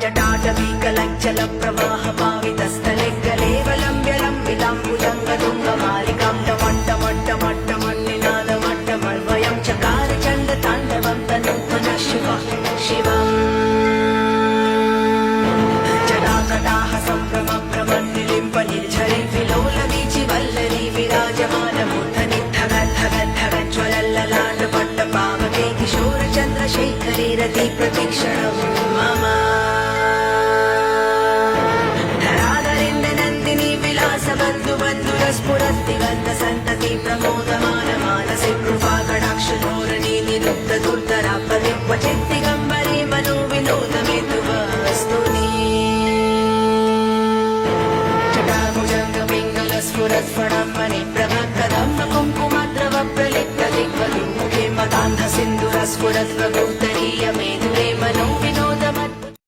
जटाटवीकलञ्चलप्रवाहपावितस्थले गलेवलम्ब्यलम्बिताम्बुजङ्गतुङ्गमालिकां टमट्टमट्टमट्टमन्निनादमट्टमर्वयं चकार चण्डताण्डवं तनूत्मनः शिवम् जटाकटाः सम्भ्रमभ्रमन्निलिम्ब निर्झरि विलोलवीचि वल्लरी विराजमानमूर्धनि धगद्धगद्धगज्ज्वलल्ललाटपट्टपावके किशोरचन्द्रशेखरे रति प्रतीक्षणं मम धराधरेन्द्रनन्दिनी विलासबन्धुबन्धुरस्फुरद्दिगन्तसन्तति प्रमोदमानमानसे कृपाकटाक्षधोरणी निरुद्धदुर्धरापदि क्वचिद्दिगम्बरे मनोविनोदमेतुवस्तुनि जटाभुजङ्गपिङ्गलस्फुरत्फणं मणिप्रभक्कदं कुङ्कुमद्रवप्रलिप्तदिग्वलिमुखे मदान्धसिन्दुरस्फुरत्प्रभूतरीयमेधुरे मनोविनो